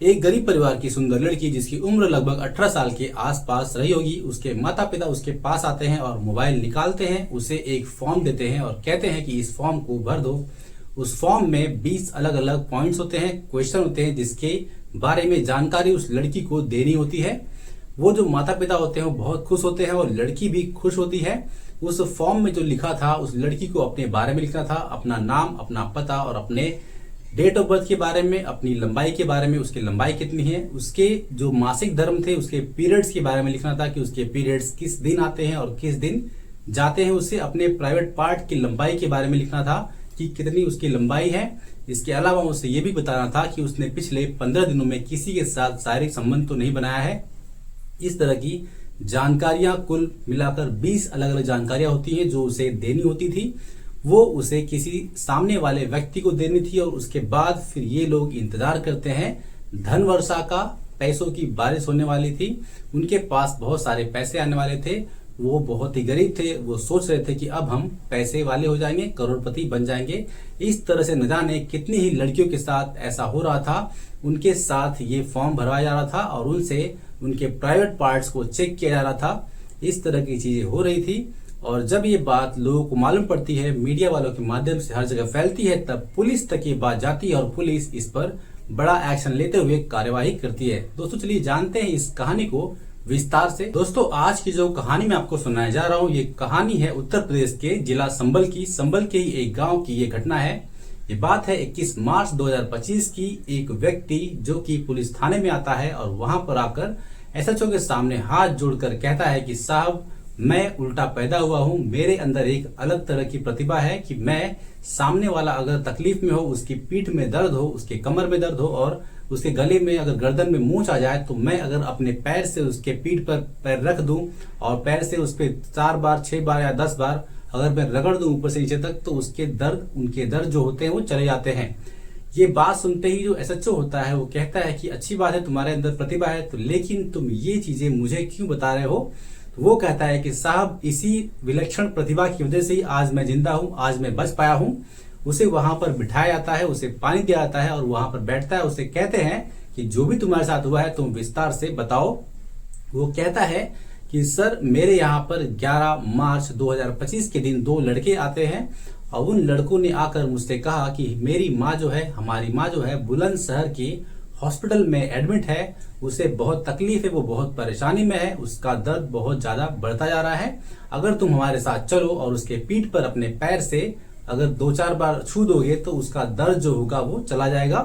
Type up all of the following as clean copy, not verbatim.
एक गरीब परिवार की सुंदर लड़की जिसकी उम्र लगभग 18 साल के आसपास रही होगी, उसके माता पिता उसके पास आते हैं और मोबाइल निकालते हैं, उसे एक फॉर्म देते हैं और कहते हैं कि इस फॉर्म को भर दो। उस फॉर्म में 20 अलग अलग पॉइंट्स होते हैं, क्वेश्चन होते हैं जिसके बारे में जानकारी उस लड़की को देनी होती है। वो जो माता पिता होते हैं वो बहुत खुश होते हैं और लड़की भी खुश होती है। उस फॉर्म में जो लिखा था, उस लड़की को अपने बारे में लिखना था, अपना नाम, अपना पता और अपने डेट ऑफ बर्थ के बारे में, अपनी लंबाई के बारे में, उसकी लंबाई कितनी है, उसके जो मासिक धर्म थे उसके पीरियड्स के बारे में लिखना था कि उसके पीरियड्स किस दिन आते हैं और किस दिन जाते हैं। उसे अपने प्राइवेट पार्ट की लंबाई के बारे में लिखना था कि कितनी उसकी लंबाई है। इसके अलावा उसे ये भी बताना था कि उसने पिछले 15 दिनों में किसी के साथ शारीरिक संबंध तो नहीं बनाया है। इस तरह की जानकारियां कुल मिलाकर 20 अलग अलग जानकारियां होती हैं जो उसे देनी होती थी। वो उसे किसी सामने वाले व्यक्ति को देनी थी और उसके बाद फिर ये लोग इंतजार करते हैं धन वर्षा का। पैसों की बारिश होने वाली थी, उनके पास बहुत सारे पैसे आने वाले थे। वो बहुत ही गरीब थे, वो सोच रहे थे कि अब हम पैसे वाले हो जाएंगे, करोड़पति बन जाएंगे। इस तरह से न जाने कितनी ही लड़कियों के साथ ऐसा हो रहा था। उनके साथ ये फॉर्म भरवाया जा रहा था और उनसे उनके प्राइवेट पार्ट्स को चेक किया जा रहा था। इस तरह की चीजें हो रही थी और जब ये बात लोगों को मालूम पड़ती है, मीडिया वालों के माध्यम से हर जगह फैलती है, तब पुलिस तक ये बात जाती है और पुलिस इस पर बड़ा एक्शन लेते हुए कार्यवाही करती है। दोस्तों चलिए जानते हैं इस कहानी को विस्तार से। दोस्तों आज की जो कहानी मैं आपको सुनाने जा रहा हूँ, ये कहानी है उत्तर प्रदेश के जिला संबल की। संबल के ही एक गाँव की ये घटना है। ये बात है 21 मार्च 2025 की। एक व्यक्ति जो कि पुलिस थाने में आता है और वहां पर आकर एसएचओ के सामने हाथ जोड़कर कहता है कि साहब मैं उल्टा पैदा हुआ हूं, मेरे अंदर एक अलग तरह की प्रतिभा है कि मैं सामने वाला अगर तकलीफ में हो, उसकी पीठ में दर्द हो, उसके कमर में दर्द हो और उसके गले में अगर गर्दन में मूंछ आ जाए तो मैं अगर अपने पैर से उसके पीठ पर पैर रख दूं और पैर से उस पर 4 बार 6 बार या 10 बार अगर मैं रगड़ दूं ऊपर से नीचे तक तो उनके दर्द जो होते हैं वो चले जाते हैं। ये बात सुनते ही जो एसएचओ होता है वो कहता है कि अच्छी बात है, तुम्हारे अंदर प्रतिभा है, तो लेकिन तुम ये चीजें मुझे क्यों बता रहे हो। तो वो कहता है कि साहब इसी विलक्षण प्रतिभा की वजह से ही आज मैं जिंदा हूं, आज मैं बच पाया हूं। उसे वहां पर बिठाया जाता है, उसे पानी दिया जाता है और वहां पर बैठता है। उसे कहते हैं कि जो भी तुम्हारे साथ हुआ है तुम विस्तार से बताओ। वो कहता है कि सर मेरे यहाँ पर 11 मार्च 2025 के दिन 2 लड़के आते हैं और उन लड़कों ने आकर मुझसे कहा कि मेरी माँ जो है, हमारी माँ जो है बुलंदशहर की हॉस्पिटल में एडमिट है, उसे बहुत तकलीफ है, वो बहुत परेशानी में है, उसका दर्द बहुत ज्यादा बढ़ता जा रहा है। अगर तुम हमारे साथ चलो और उसके पीठ पर अपने पैर से अगर 2-4 बार छू दोगे तो उसका दर्द जो होगा वो चला जाएगा।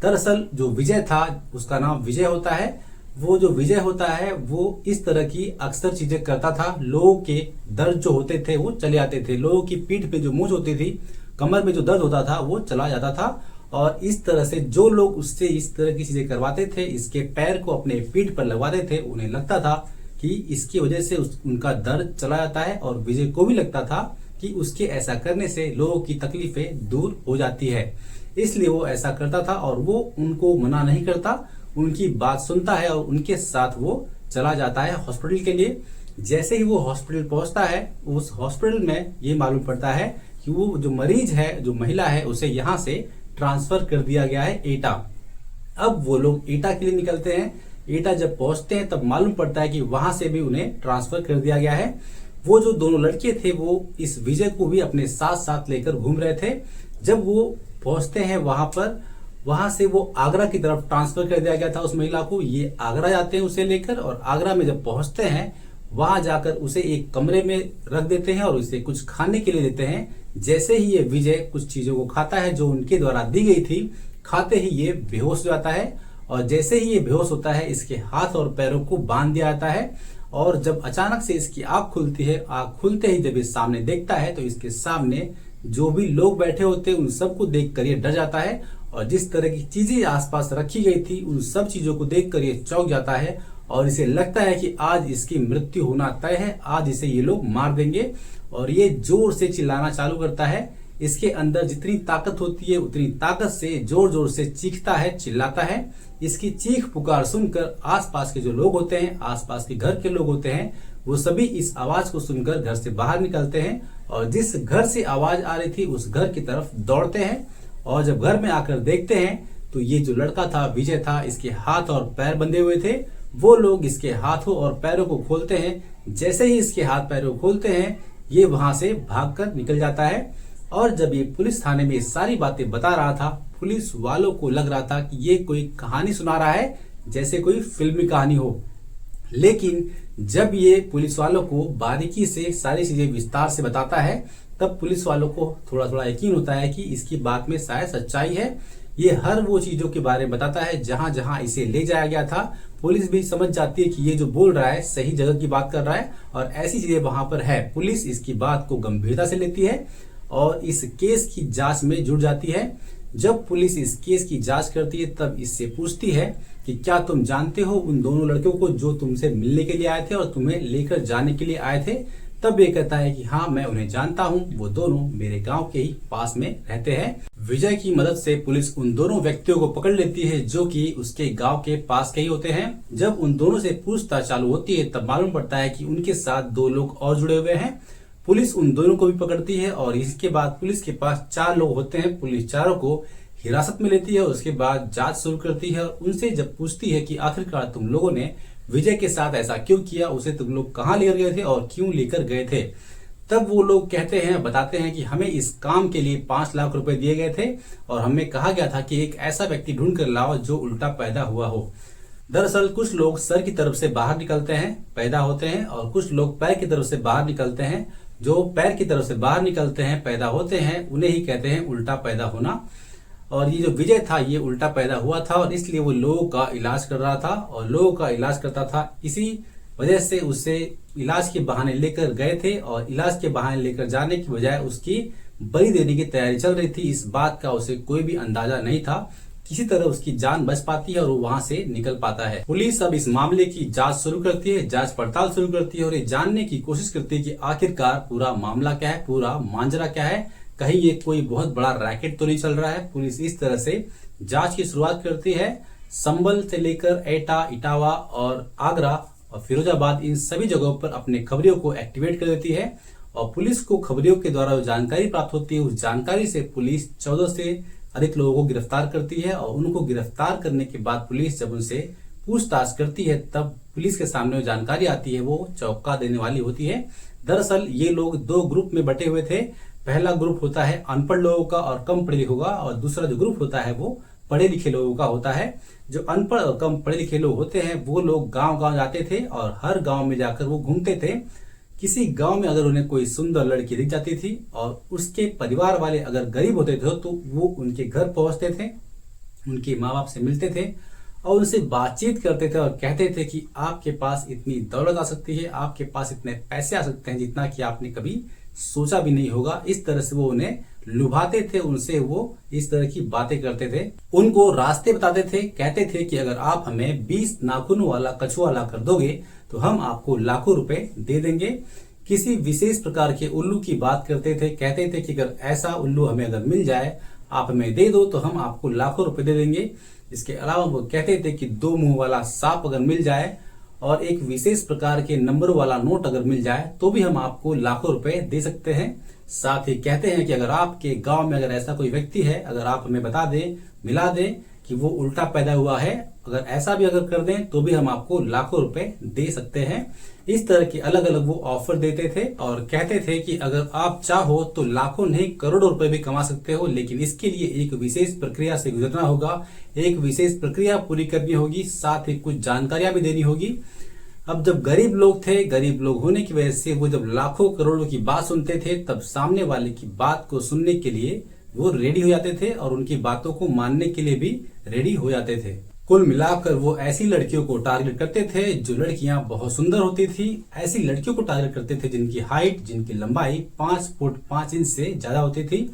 दरअसल जो विजय था, उसका नाम विजय होता है, वो जो विजय होता है वो इस तरह की अक्सर चीजें करता था। लोगों के दर्द जो होते थे वो चले आते थे, लोगों की पीठ पे जो मूंछ होती थी, कमर में जो दर्द होता था वो चला जाता था। और इस तरह से जो लोग उससे इस तरह की चीजें करवाते थे, इसके पैर को अपने पीठ पर लगवाते थे, उन्हें लगता था कि इसकी वजह से उनका दर्द चला जाता है और विजय को भी लगता था कि उसके ऐसा करने से लोगों की तकलीफें दूर हो जाती है। इसलिए वो ऐसा करता था और वो उनको मना नहीं करता, उनकी बात सुनता है और उनके साथ वो चला जाता है हॉस्पिटल के लिए। जैसे ही वो हॉस्पिटल पहुंचता है, उस हॉस्पिटल में ये मालूम पड़ता है कि वो जो मरीज है, जो महिला है, उसे यहाँ से ट्रांसफर कर दिया गया है एटा। अब वो लोग एटा के लिए निकलते हैं। एटा जब पहुंचते हैं तब मालूम पड़ता है कि वहां से भी उन्हें ट्रांसफर कर दिया गया है। वो जो दोनों लड़के थे वो इस विजय को भी अपने साथ साथ लेकर घूम रहे थे। जब वो पहुंचते हैं वहां पर, वहां से वो आगरा की तरफ ट्रांसफर कर दिया गया था उस महिला को। ये आगरा जाते हैं उसे लेकर और आगरा में जब पहुंचते हैं वहां जाकर उसे एक कमरे में रख देते हैं और उसे कुछ खाने के लिए देते हैं। जैसे ही ये विजय कुछ चीजों को खाता है जो उनके द्वारा दी गई थी, खाते ही ये बेहोश हो जाता है और जैसे ही ये बेहोश होता है इसके हाथ और पैरों को बांध दिया जाता है और जब अचानक से इसकी आंख खुलती है, आंख खुलते ही जब ये सामने देखता है तो इसके सामने जो भी लोग बैठे होते हैं उन सबको देखकर ये डर जाता है और जिस तरह की चीजें आसपास रखी गई थी उन सब चीजों को देखकर ये चौंक जाता है और इसे लगता है कि आज इसकी मृत्यु होना तय है, आज इसे ये लोग मार देंगे। और ये जोर से चिल्लाना चालू करता है। इसके अंदर जितनी ताकत होती है उतनी ताकत से जोर जोर से चीखता है, चिल्लाता है। इसकी चीख पुकार सुनकर आसपास के जो लोग होते हैं, आसपास के घर के लोग होते हैं, वो सभी इस आवाज को सुनकर घर से बाहर निकलते हैं और जिस घर से आवाज आ रही थी उस घर की तरफ दौड़ते हैं और जब घर में आकर देखते हैं तो ये जो लड़का था, विजय था, इसके हाथ और पैर बंधे हुए थे। वो लोग इसके हाथों और पैरों को खोलते हैं। जैसे ही इसके हाथ पैरों को खोलते हैं, ये वहां से भागकर निकल जाता है। और जब ये पुलिस थाने में सारी बातें बता रहा था, पुलिस वालों को लग रहा था कि ये कोई कहानी सुना रहा है, जैसे कोई फिल्मी कहानी हो। लेकिन जब ये पुलिस वालों को बारीकी से सारी चीजें विस्तार से बताता है, तब पुलिस वालों को थोड़ा थोड़ा यकीन होता है कि इसकी बात में शायद सच्चाई है। ये हर वो चीजों के बारे में बताता है जहां जहां इसे ले जाया गया था। पुलिस भी समझ जाती है कि ये जो बोल रहा है सही जगह की बात कर रहा है और ऐसी चीजें वहां पर है। पुलिस इसकी बात को गंभीरता से लेती है और इस केस की जांच में जुट जाती है। जब पुलिस इस केस की जांच करती है, तब इससे पूछती है कि क्या तुम जानते हो उन दोनों लड़कों को जो तुमसे मिलने के लिए आए थे और तुम्हें लेकर जाने के लिए आए थे? तब ये कहता है कि हाँ, मैं उन्हें जानता हूँ, वो दोनों मेरे गांव के ही पास में रहते हैं। विजय की मदद से पुलिस उन दोनों व्यक्तियों को पकड़ लेती है जो कि उसके गांव के पास के ही होते हैं। जब उन दोनों से पूछताछ चालू होती है, तब मालूम पड़ता है कि उनके साथ 2 लोग और जुड़े हुए हैं। पुलिस उन दोनों को भी पकड़ती है और इसके बाद पुलिस के पास 4 लोग होते हैं। पुलिस चारों को हिरासत में लेती है और उसके बाद जांच शुरू करती है और उनसे जब पूछती है कि आखिरकार तुम लोगों ने विजय के साथ ऐसा क्यों किया, उसे तुम लोग कहाँ लेकर गए थे और क्यों लेकर गए थे, तब वो लोग कहते हैं, बताते हैं कि हमें इस काम के लिए 5 लाख रुपए दिए गए थे और हमें कहा गया था कि एक ऐसा व्यक्ति ढूंढ कर लाओ जो उल्टा पैदा हुआ हो। दरअसल कुछ लोग सर की तरफ से बाहर निकलते हैं, पैदा होते हैं, और कुछ लोग पैर की तरफ से बाहर निकलते हैं। जो पैर की तरफ से बाहर निकलते हैं, पैदा होते हैं, उन्हें ही कहते हैं उल्टा पैदा होना। और ये जो विजय था, ये उल्टा पैदा हुआ था और इसलिए वो लोगों का इलाज कर रहा था और लोगों का इलाज करता था। इसी वजह से उसे इलाज के बहाने लेकर गए थे और इलाज के बहाने लेकर जाने की बजाय उसकी बलि देने की तैयारी चल रही थी। इस बात का उसे कोई भी अंदाजा नहीं था। किसी तरह उसकी जान बच पाती है और वो वहां से निकल पाता है। पुलिस अब इस मामले की जांच शुरू करती है, जांच पड़ताल शुरू करती है और ये जानने की कोशिश करती है कि आखिरकार पूरा मामला क्या है, पूरा मांजरा क्या है, कहीं ये कोई बहुत बड़ा रैकेट तो नहीं चल रहा है। पुलिस इस तरह से जांच की शुरुआत करती है। संभल से लेकर एटा, इटावा और आगरा और फिरोजाबाद, इन सभी जगहों पर अपने खबरियों को एक्टिवेट कर देती है और पुलिस को खबरियों के द्वारा जो जानकारी प्राप्त होती है, उस जानकारी से पुलिस 14 से अधिक लोगों को गिरफ्तार करती है और उनको गिरफ्तार करने के बाद पुलिस जब उनसे पूछताछ करती है, तब पुलिस के सामने जो जानकारी आती है वो चौंका देने वाली होती है। दरअसल ये लोग 2 ग्रुप में बटे हुए थे। पहला ग्रुप होता है अनपढ़ लोगों का और कम पढ़े लिखों का, और दूसरा जो ग्रुप होता है वो पढ़े लिखे लोगों का होता है। जो अनपढ़ और कम पढ़े लिखे लोग होते हैं, वो लोग गांव गांव जाते थे और हर गांव में जाकर वो घूमते थे। किसी गांव में अगर उन्हें कोई सुंदर लड़की दिख जाती थी और उसके परिवार वाले अगर गरीब होते थे, तो वो उनके घर पहुंचते थे, उनके माँ बाप से मिलते थे और उनसे बातचीत करते थे और कहते थे कि आपके पास इतनी दौलत आ सकती है, आपके पास इतने पैसे आ सकते हैं जितना कि आपने कभी सोचा भी नहीं होगा। इस तरह से वो उन्हें लुभाते थे, उनसे वो इस तरह की बातें करते थे, उनको रास्ते बताते थे। कहते थे कि अगर आप हमें 20 नाखूनों वाला कछुआ ला कर दोगे तो हम आपको लाखों रुपए दे देंगे। किसी विशेष प्रकार के उल्लू की बात करते थे। कहते थे कि अगर ऐसा उल्लू हमें अगर मिल जाए, आप हमें दे दो तो हम आपको लाखों रुपए दे देंगे। इसके अलावा वो कहते थे कि 2 मुंह वाला सांप अगर मिल जाए और एक विशेष प्रकार के नंबर वाला नोट अगर मिल जाए तो भी हम आपको लाखों रुपए दे सकते हैं। साथ ही कहते हैं कि अगर आपके गांव में अगर ऐसा कोई व्यक्ति है, अगर आप हमें बता दें, मिला दें कि वो उल्टा पैदा हुआ है, अगर ऐसा भी अगर कर दें तो भी हम आपको लाखों रुपए दे सकते हैं। इस तरह के अलग अलग वो ऑफर देते थे और कहते थे कि अगर आप चाहो तो लाखों नहीं करोड़ों रुपए भी कमा सकते हो, लेकिन इसके लिए एक विशेष प्रक्रिया से गुजरना होगा, एक विशेष प्रक्रिया पूरी करनी होगी, साथ ही कुछ जानकारियां भी देनी होगी। अब जब गरीब लोग थे, गरीब लोग होने की वजह से वो जब लाखों करोड़ों की बात सुनते थे, तब सामने वाले की बात को सुनने के लिए वो रेडी हो जाते थे और उनकी बातों को मानने के लिए भी रेडी हो जाते थे। कुल मिलाकर वो ऐसी लड़कियों को टारगेट करते थे जो लड़कियां बहुत सुंदर होती थी। ऐसी लड़कियों को टारगेट करते थे जिनकी हाइट, जिनकी लंबाई 5 फुट 5 इंच से ज्यादा होती थी।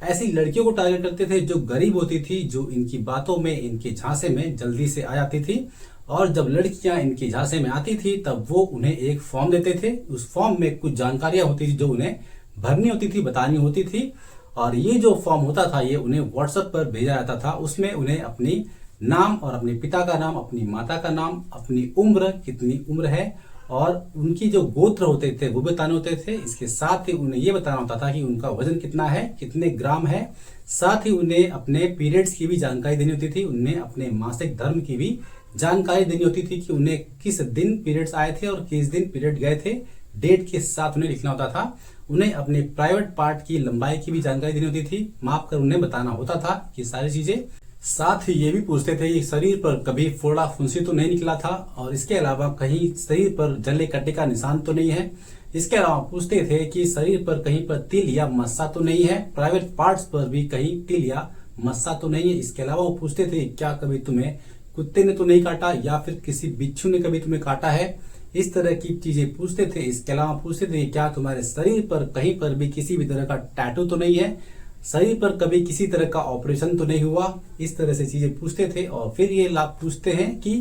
ऐसी लड़कियों को टारगेट करते थे जो गरीब होती थी, जो इनकी बातों में, इनके झांसे में जल्दी से आ जाती थी। और जब लड़कियां इनके झांसे में आती थी तब वो उन्हें एक फॉर्म देते थे। उस फॉर्म में कुछ जानकारियां होती थी जो उन्हें भरनी होती थी, बतानी होती थी। और ये जो फॉर्म होता था ये उन्हें व्हाट्सएप पर भेजा जाता था। उसमें उन्हें अपनी नाम और अपने पिता का नाम, अपनी माता का नाम, अपनी उम्र, कितनी उम्र है और उनकी जो गोत्र होते थे वो बताने होते थे। इसके साथ ही उन्हें ये बताना होता था कि उनका वजन कितना है, कितने ग्राम है। साथ ही उन्हें अपने पीरियड्स की भी जानकारी देनी होती थी, उन्हें अपने मासिक धर्म की भी जानकारी देनी होती थी कि उन्हें किस दिन पीरियड्स आए थे और किस दिन पीरियड गए थे, डेट के साथ उन्हें लिखना होता था। उन्हें अपने प्राइवेट पार्ट की लंबाई की भी जानकारी देनी होती थी, माप कर उन्हें बताना होता था कि सारी चीजें। साथ ही ये भी पूछते थे कि शरीर पर कभी फोड़ा फुंसी तो नहीं निकला था और इसके अलावा कहीं शरीर पर जले कटे का निशान तो नहीं है। इसके अलावा पूछते थे कि शरीर पर कहीं पर तिल या मस्सा तो नहीं है, प्राइवेट पार्ट्स पर भी कहीं तिल या मस्सा तो नहीं है। इसके अलावा वो पूछते थे क्या कभी तुम्हें कुत्ते ने तो नहीं काटा या फिर किसी बिच्छू ने कभी तुम्हें काटा है। इस तरह की चीजें पूछते थे। इसके अलावा पूछते थे क्या तुम्हारे शरीर पर कहीं पर भी किसी भी तरह का टैटू तो नहीं है, शरीर पर कभी किसी तरह का ऑपरेशन तो नहीं हुआ। इस तरह से चीजें पूछते थे। और फिर ये लाभ पूछते हैं कि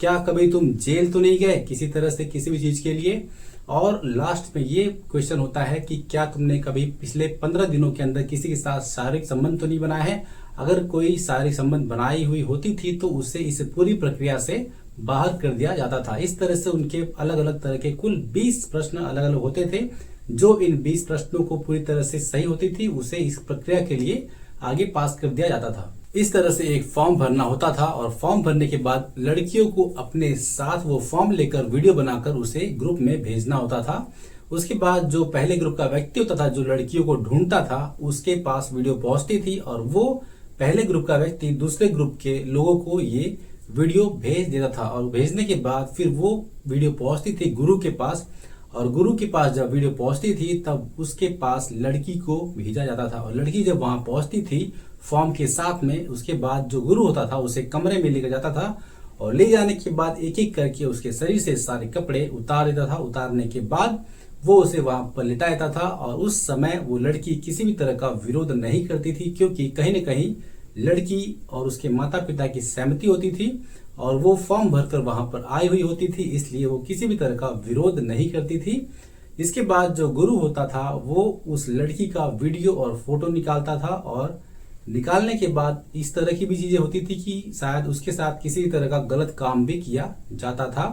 क्या कभी तुम जेल तो नहीं गए किसी तरह से किसी भी चीज के लिए। और लास्ट में ये क्वेश्चन होता है कि क्या तुमने कभी पिछले 15 दिनों के अंदर किसी के साथ शारीरिक संबंध तो नहीं बनाया है। अगर कोई शारीरिक संबंध बनाई हुई होती थी तो उसे इस पूरी प्रक्रिया से बाहर कर दिया जाता था। इस तरह से उनके अलग अलग तरह के कुल 20 प्रश्न अलग अलग होते थे। जो इन 20 प्रश्नों को पूरी तरह से सही होती थी उसे इस प्रक्रिया के लिए आगे पास कर दिया जाता था। इस तरह से एक फॉर्म भरना होता था और फॉर्म भरने के बाद लड़कियों को अपने साथ वो फॉर्म लेकर वीडियो बनाकर उसे ग्रुप में भेजना होता था। उसके बाद जो पहले ग्रुप का व्यक्ति होता था जो लड़कियों को ढूंढता था उसके पास वीडियो पहुंचती थी और वो पहले ग्रुप का व्यक्ति दूसरे ग्रुप के लोगों को ये वीडियो भेज देता था। और भेजने के बाद फिर वो वीडियो पहुंचती थी गुरु के पास और गुरु के पास जब वीडियो पहुंचती थी तब उसके पास लड़की को भेजा जाता था। और लड़की जब वहां पहुंचती थी फॉर्म के साथ में उसके बाद जो गुरु होता था उसे कमरे में लेकर जाता था और ले जाने के बाद एक एक करके उसके शरीर से सारे कपड़े उतार देता था। उतारने के बाद वो उसे वहां पर लिटा देता था और उस समय वो लड़की किसी भी तरह का विरोध नहीं करती थी क्योंकि कहीं न कहीं लड़की और उसके माता पिता की सहमति होती थी और वो फॉर्म भरकर वहां पर आई हुई होती थी, इसलिए वो किसी भी तरह का विरोध नहीं करती थी। इसके बाद जो गुरु होता था वो उस लड़की का वीडियो और फोटो निकालता था और निकालने के बाद इस तरह की भी चीजें होती थी कि शायद उसके साथ किसी तरह का गलत काम भी किया जाता था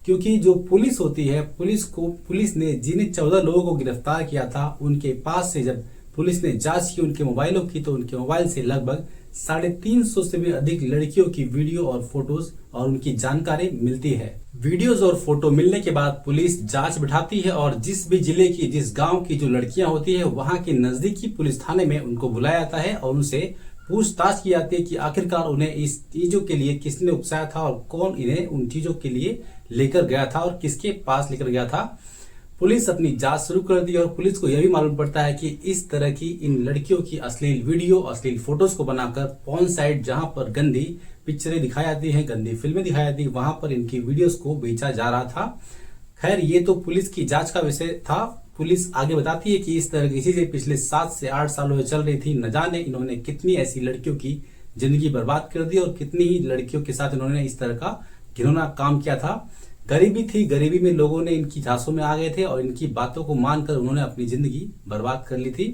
क्योंकि जो पुलिस होती है पुलिस ने जिन 14 लोगों को गिरफ्तार किया था उनके पास से जब पुलिस ने जांच की उनके मोबाइलों की तो उनके मोबाइल से लगभग 350 से भी अधिक लड़कियों की वीडियो और फोटोज और उनकी जानकारी मिलती है। वीडियोज और फोटो मिलने के बाद पुलिस जांच बिठाती है और जिस भी जिले की जिस गांव की जो लड़कियां होती है वहां के नजदीकी पुलिस थाने में उनको बुलाया जाता है और उनसे पूछताछ की जाती है कि आखिरकार उन्हें इस चीजों के लिए किसने उकसाया था और कौन इन्हें उन चीजों के लिए लेकर गया था और किसके पास लेकर गया था। पुलिस अपनी जांच शुरू कर दी और पुलिस को यह भी मालूम पड़ता है कि इस तरह की इन लड़कियों की अश्लील वीडियो अश्लील फोटोज को बनाकर पॉर्न साइट जहां पर गंदी पिक्चरें दिखाई जाती हैं, गंदी फिल्में दिखाई जाती है, वहां पर इनकी वीडियोस को बेचा जा रहा था। खैर ये तो पुलिस की जांच का विषय था। पुलिस आगे बताती है कि इस तरह की चीजें पिछले 7 से 8 सालों से चल रही थी। न जाने इन्होंने कितनी ऐसी लड़कियों की जिंदगी बर्बाद कर दी और कितनी ही लड़कियों के साथ इन्होंने इस तरह का घिनौना काम किया था। गरीबी थी, गरीबी में लोगों ने इनकी झांसों में आ गए थे और इनकी बातों को मानकर उन्होंने अपनी जिंदगी बर्बाद कर ली थी।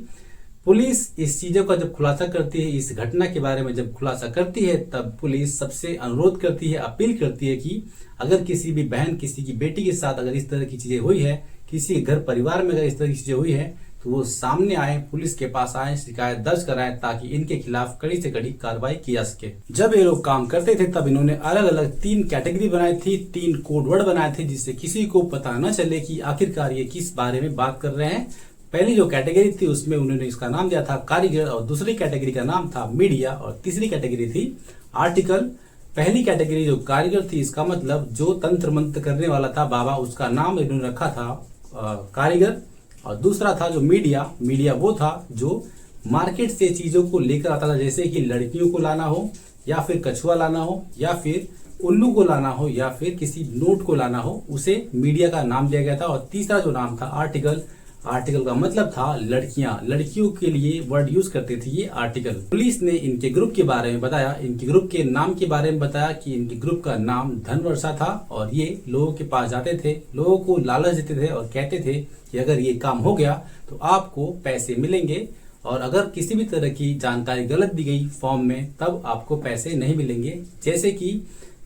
पुलिस इस चीजों का जब खुलासा करती है, इस घटना के बारे में जब खुलासा करती है, तब पुलिस सबसे अनुरोध करती है, अपील करती है कि अगर किसी भी बहन किसी की बेटी के साथ अगर इस तरह की चीजें हुई है, किसी घर परिवार में अगर इस तरह की चीजें हुई है तो वो सामने आए, पुलिस के पास आए, शिकायत दर्ज कराएं ताकि इनके खिलाफ कड़ी से कड़ी कार्रवाई की जा सके। जब ये लोग काम करते थे तब इन्होंने अलग अलग 3 कैटेगरी बनाई थी, 3 कोड वर्ड बनाए थे जिससे किसी को पता न चले कि आखिरकार ये किस बारे में बात कर रहे हैं। पहली जो कैटेगरी थी उसमें उन्होंने इसका नाम दिया था कारीगर और दूसरी कैटेगरी का नाम था मीडिया और तीसरी कैटेगरी थी आर्टिकल। पहली कैटेगरी जो कारीगर थी इसका मतलब जो तंत्र मंत्र करने वाला था बाबा, उसका नाम इन्होंने रखा था कारीगर। और दूसरा था जो मीडिया वो था जो मार्केट से चीजों को लेकर आता था, जैसे कि लड़कियों को लाना हो या फिर कछुआ लाना हो या फिर उल्लू को लाना हो या फिर किसी नोट को लाना हो, उसे मीडिया का नाम दिया गया था। और तीसरा जो नाम था आर्टिकल का मतलब था लड़कियों के लिए वर्ड यूज करते थे ये आर्टिकल। पुलिस ने इनके ग्रुप के बारे में बताया, इनके ग्रुप के नाम के बारे में बताया कि इनके ग्रुप का नाम धनवर्षा था और ये लोगों के पास जाते थे, लोगों को लालच देते थे और कहते थे कि अगर ये काम हो गया तो आपको पैसे मिलेंगे और अगर किसी भी तरह की जानकारी गलत दी गई फॉर्म में तब आपको पैसे नहीं मिलेंगे। जैसे कि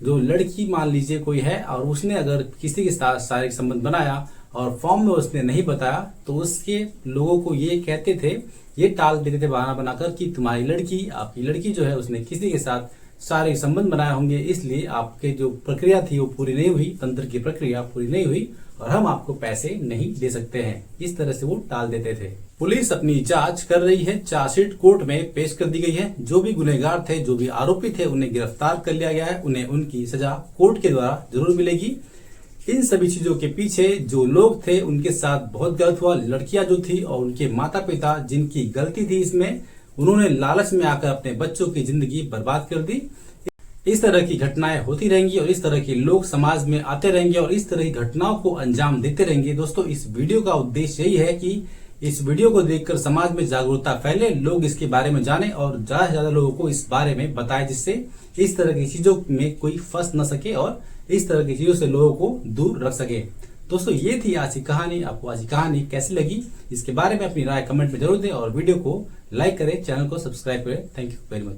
जो लड़की मान लीजिए कोई है और उसने अगर किसी के साथ शारीरिक संबंध बनाया और फॉर्म में उसने नहीं बताया, तो उसके लोगों को ये कहते थे, ये टाल देते थे बहाना बनाकर कि तुम्हारी लड़की, आपकी लड़की जो है उसने किसी के साथ शारीरिक संबंध बनाए होंगे, इसलिए आपके जो प्रक्रिया थी वो पूरी नहीं हुई, तंत्र की प्रक्रिया पूरी नहीं हुई और हम आपको पैसे नहीं दे सकते हैं। इस तरह से वो टाल देते थे। पुलिस अपनी जांच कर रही है, चार्जशीट कोर्ट में पेश कर दी गई है। जो भी गुनहगार थे, जो भी आरोपी थे, उन्हें गिरफ्तार कर लिया गया है। उन्हें उनकी सजा कोर्ट के द्वारा जरूर मिलेगी। इन सभी चीजों के पीछे जो लोग थे उनके साथ बहुत गलत हुआ। लड़कियां जो थी और उनके माता पिता जिनकी गलती थी इसमें, उन्होंने लालच में आकर अपने बच्चों की जिंदगी बर्बाद कर दी। इस तरह की घटनाएं होती रहेंगी और इस तरह के लोग समाज में आते रहेंगे और इस तरह की घटनाओं को अंजाम देते रहेंगे। दोस्तों, इस वीडियो का उद्देश्य यही है कि इस वीडियो को देखकर समाज में जागरूकता फैले, लोग इसके बारे में जाने और ज्यादा से ज्यादा लोगों को इस बारे में बताएं, जिससे इस तरह की चीजों में कोई फंस न सके और इस तरह की चीजों से लोगों को दूर रख सके। दोस्तों, ये थी आज की कहानी। आपको आज की कहानी कैसी लगी, इसके बारे में अपनी राय कमेंट में जरूर दें और वीडियो को लाइक करें, चैनल को सब्सक्राइब करें। Thank you very much.